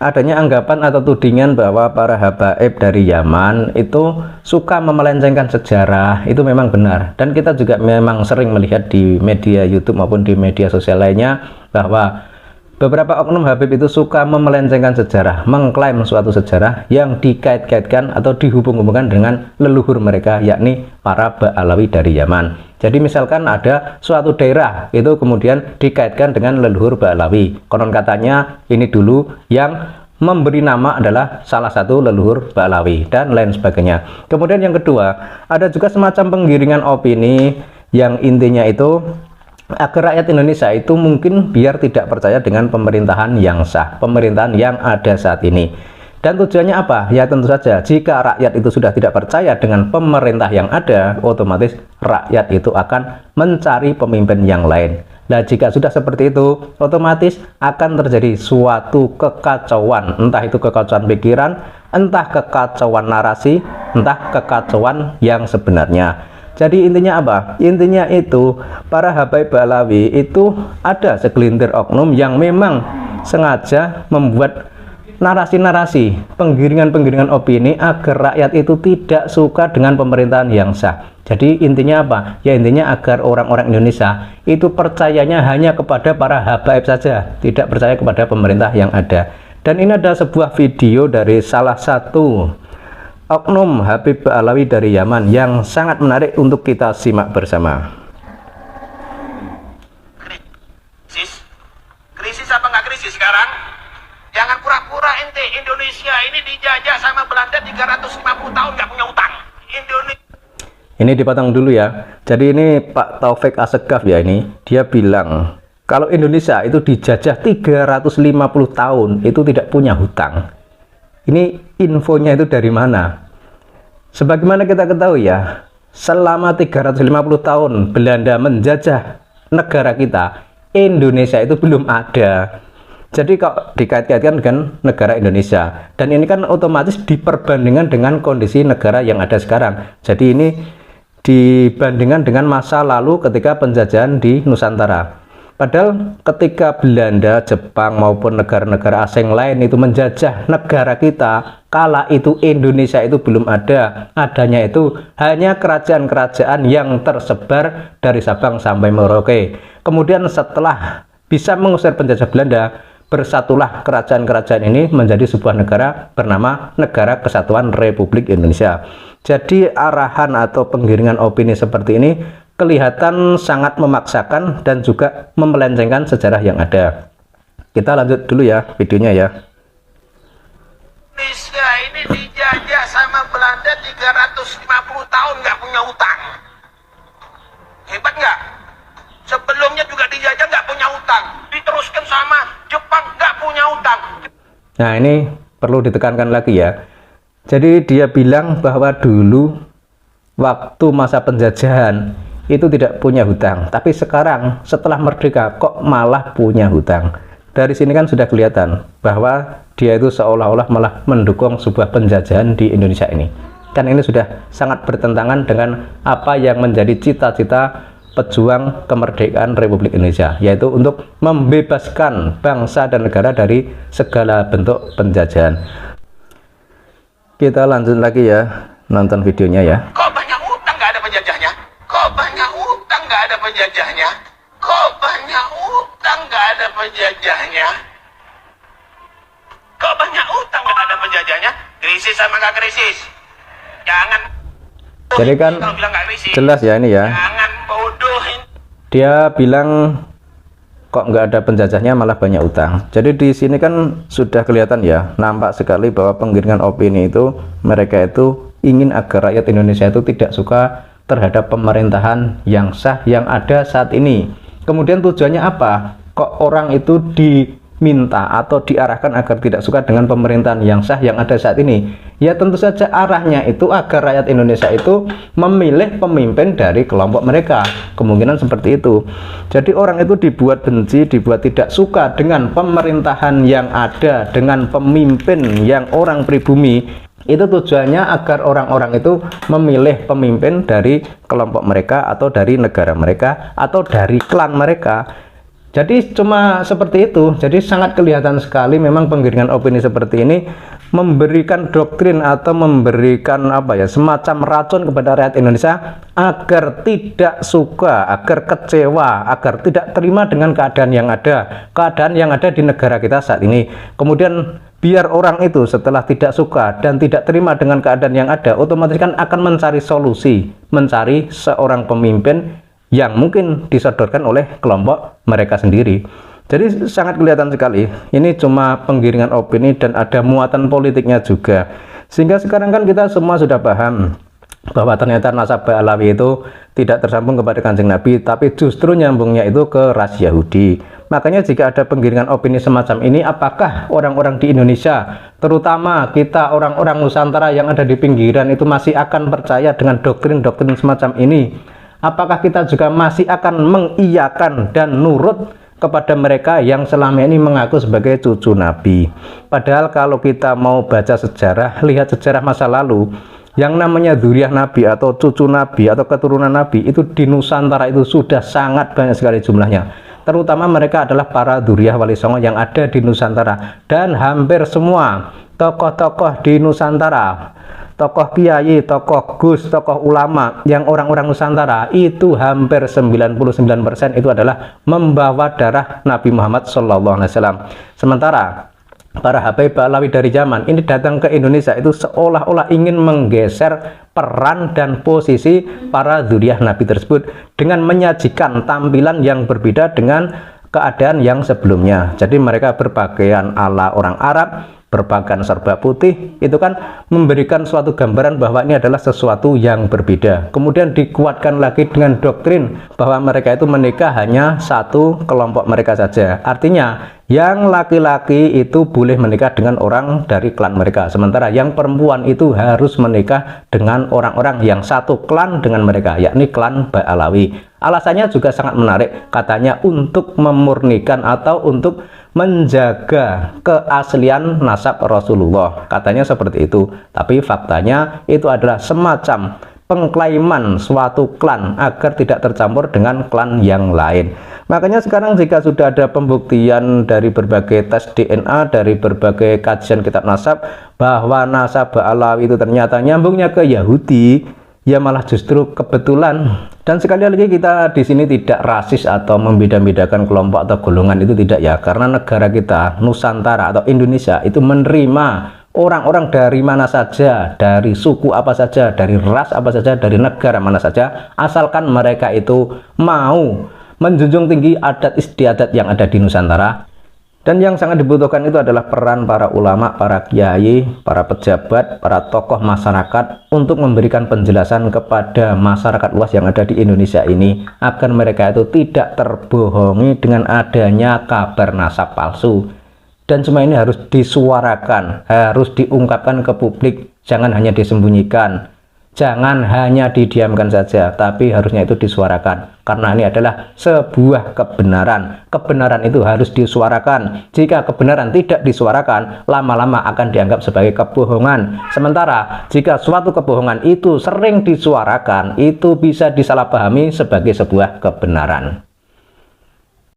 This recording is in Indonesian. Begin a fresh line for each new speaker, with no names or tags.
adanya anggapan atau tudingan bahwa para habaib dari Yaman itu suka memelencengkan sejarah. Itu memang benar, dan kita juga memang sering melihat di media YouTube maupun di media sosial lainnya bahwa beberapa oknum Habib itu suka memelencengkan sejarah, mengklaim suatu sejarah yang dikait-kaitkan atau dihubung-hubungkan dengan leluhur mereka, yakni para Ba'alawi dari Yaman. Jadi misalkan ada suatu daerah itu kemudian dikaitkan dengan leluhur Ba'alawi. Konon katanya ini dulu yang memberi nama adalah salah satu leluhur Ba'alawi dan lain sebagainya. Kemudian yang kedua, ada juga semacam penggiringan opini yang intinya itu agar rakyat Indonesia itu mungkin biar tidak percaya dengan pemerintahan yang sah, pemerintahan yang ada saat ini. Dan tujuannya apa? Ya tentu saja, jika rakyat itu sudah tidak percaya dengan pemerintah yang ada, otomatis rakyat itu akan mencari pemimpin yang lain. Nah, jika sudah seperti itu, otomatis akan terjadi suatu kekacauan, entah itu kekacauan pikiran, entah kekacauan narasi, entah kekacauan yang sebenarnya. Jadi intinya apa? Intinya itu para habaib Ba'alawi itu ada segelintir oknum yang memang sengaja membuat narasi-narasi, penggiringan-penggiringan opini agar rakyat itu tidak suka dengan pemerintahan yang sah. Jadi intinya apa? Ya intinya agar orang-orang Indonesia itu percayanya hanya kepada para habaib saja, tidak percaya kepada pemerintah yang ada. Dan ini ada sebuah video dari salah satu oknum Habib Ba'alawi dari Yaman yang sangat menarik untuk kita simak bersama.
Krisis apa nggak krisis sekarang? Jangan pura-pura ente. Indonesia ini dijajah sama Belanda 350 tahun nggak punya utang.
Ini dipotong dulu ya. Jadi ini Pak Taufik Assegaf ya, ini dia bilang kalau Indonesia itu dijajah 350 tahun itu tidak punya hutang. Ini infonya itu dari mana? Sebagaimana kita ketahui ya, selama 350 tahun Belanda menjajah negara kita, Indonesia itu belum ada. Jadi kok dikait-kaitkan dengan negara Indonesia, dan ini kan otomatis diperbandingkan dengan kondisi negara yang ada sekarang. Jadi ini dibandingkan dengan masa lalu ketika penjajahan di Nusantara. Padahal ketika Belanda, Jepang maupun negara-negara asing lain itu menjajah negara kita, kala itu Indonesia itu belum ada. Adanya itu hanya kerajaan-kerajaan yang tersebar dari Sabang sampai Merauke. Kemudian setelah bisa mengusir penjajah Belanda, bersatulah kerajaan-kerajaan ini menjadi sebuah negara bernama Negara Kesatuan Republik Indonesia. Jadi arahan atau penggiringan opini seperti ini kelihatan sangat memaksakan dan juga memelencengkan sejarah yang ada. Kita lanjut dulu ya videonya ya.
Indonesia ini dijajah sama Belanda 350 tahun nggak punya utang. Hebat nggak? Sebelumnya juga dijajah nggak punya utang. Diteruskan sama Jepang nggak punya utang.
Nah ini perlu ditekankan lagi ya. Jadi dia bilang bahwa dulu waktu masa penjajahan itu tidak punya hutang, tapi sekarang setelah merdeka kok malah punya hutang. Dari sini kan sudah kelihatan bahwa dia itu seolah-olah malah mendukung sebuah penjajahan di Indonesia ini. Kan ini sudah sangat bertentangan dengan apa yang menjadi cita-cita pejuang kemerdekaan Republik Indonesia, yaitu untuk membebaskan bangsa dan negara dari segala bentuk penjajahan. Kita lanjut lagi ya, nonton videonya ya.
Kok banyak utang nggak ada penjajahnya? Kok banyak utang nggak ada penjajahnya? Kok banyak utang nggak ada penjajahnya? Kok banyak utang nggak ada penjajahnya? Krisis sama nggak krisis? Jangan.
Jadi kan jelas ya ini ya.
Jangan bodohin.
Dia bilang kok nggak ada penjajahnya malah banyak utang. Jadi di sini kan sudah kelihatan ya, nampak sekali bahwa penggiringan opini itu mereka itu ingin agar rakyat Indonesia itu tidak suka terhadap pemerintahan yang sah yang ada saat ini. Kemudian tujuannya apa? Kok orang itu diminta atau diarahkan agar tidak suka dengan pemerintahan yang sah yang ada saat ini? Ya tentu saja arahnya itu agar rakyat Indonesia itu memilih pemimpin dari kelompok mereka. Kemungkinan seperti itu. Jadi orang itu dibuat benci, dibuat tidak suka dengan pemerintahan yang ada, dengan pemimpin yang orang pribumi. Itu tujuannya agar orang-orang itu memilih pemimpin dari kelompok mereka atau dari negara mereka atau dari klan mereka. Jadi cuma seperti itu. Jadi sangat kelihatan sekali memang penggiringan opini seperti ini memberikan doktrin atau memberikan apa ya, semacam racun kepada rakyat Indonesia agar tidak suka, agar kecewa, agar tidak terima dengan keadaan yang ada di negara kita saat ini. Kemudian biar orang itu setelah tidak suka dan tidak terima dengan keadaan yang ada, otomatis kan akan mencari solusi, mencari seorang pemimpin yang mungkin disodorkan oleh kelompok mereka sendiri. Jadi sangat kelihatan sekali ini cuma penggiringan opini dan ada muatan politiknya juga. Sehingga sekarang kan kita semua sudah paham bahwa ternyata nasab Ba'alawi itu tidak tersambung kepada Kanjeng Nabi, tapi justru nyambungnya itu ke ras Yahudi. Makanya jika ada penggiringan opini semacam ini, apakah orang-orang di Indonesia, terutama kita orang-orang Nusantara yang ada di pinggiran itu masih akan percaya dengan doktrin-doktrin semacam ini? Apakah kita juga masih akan mengiyakan dan nurut kepada mereka yang selama ini mengaku sebagai cucu Nabi? Padahal kalau kita mau baca sejarah, lihat sejarah masa lalu, yang namanya dzurriyyah Nabi atau cucu Nabi atau keturunan Nabi itu di Nusantara itu sudah sangat banyak sekali jumlahnya. Terutama mereka adalah para dzurriyyah Wali Songo yang ada di Nusantara. Dan hampir semua tokoh-tokoh di Nusantara, tokoh kiai, tokoh gus, tokoh ulama yang orang-orang Nusantara itu hampir 99% itu adalah membawa darah Nabi Muhammad SAW. Sementara para Habaib Ba'alawi dari zaman ini datang ke Indonesia itu seolah-olah ingin menggeser peran dan posisi para dzurriyyah Nabi tersebut dengan menyajikan tampilan yang berbeda dengan keadaan yang sebelumnya. Jadi mereka berpakaian ala orang Arab, berpakaian serba putih, itu kan memberikan suatu gambaran bahwa ini adalah sesuatu yang berbeda. Kemudian dikuatkan lagi dengan doktrin bahwa mereka itu menikah hanya satu kelompok mereka saja. Artinya yang laki-laki itu boleh menikah dengan orang dari klan mereka, sementara yang perempuan itu harus menikah dengan orang-orang yang satu klan dengan mereka, yakni klan Ba'alawi. Alasannya juga sangat menarik, katanya untuk memurnikan atau untuk menjaga keaslian nasab Rasulullah, katanya seperti itu. Tapi faktanya itu adalah semacam pengklaiman suatu klan agar tidak tercampur dengan klan yang lain. Makanya sekarang jika sudah ada pembuktian dari berbagai tes DNA, dari berbagai kajian kitab nasab bahwa nasab Ba'alawi itu ternyata nyambungnya ke Yahudi, ya malah justru kebetulan. Dan sekali lagi kita di sini tidak rasis atau membeda-bedakan kelompok atau golongan, itu tidak ya, karena negara kita Nusantara atau Indonesia itu menerima orang-orang dari mana saja, dari suku apa saja, dari ras apa saja, dari negara mana saja, asalkan mereka itu mau menjunjung tinggi adat istiadat yang ada di Nusantara. Dan yang sangat dibutuhkan itu adalah peran para ulama, para kiai, para pejabat, para tokoh masyarakat untuk memberikan penjelasan kepada masyarakat luas yang ada di Indonesia ini agar mereka itu tidak terbohongi dengan adanya kabar nasab palsu. Dan semua ini harus disuarakan, harus diungkapkan ke publik, jangan hanya disembunyikan. Jangan hanya didiamkan saja, tapi harusnya itu disuarakan. Karena ini adalah sebuah kebenaran. Kebenaran itu harus disuarakan. Jika kebenaran tidak disuarakan, lama-lama akan dianggap sebagai kebohongan. Sementara jika suatu kebohongan itu sering disuarakan, itu bisa disalahpahami sebagai sebuah kebenaran.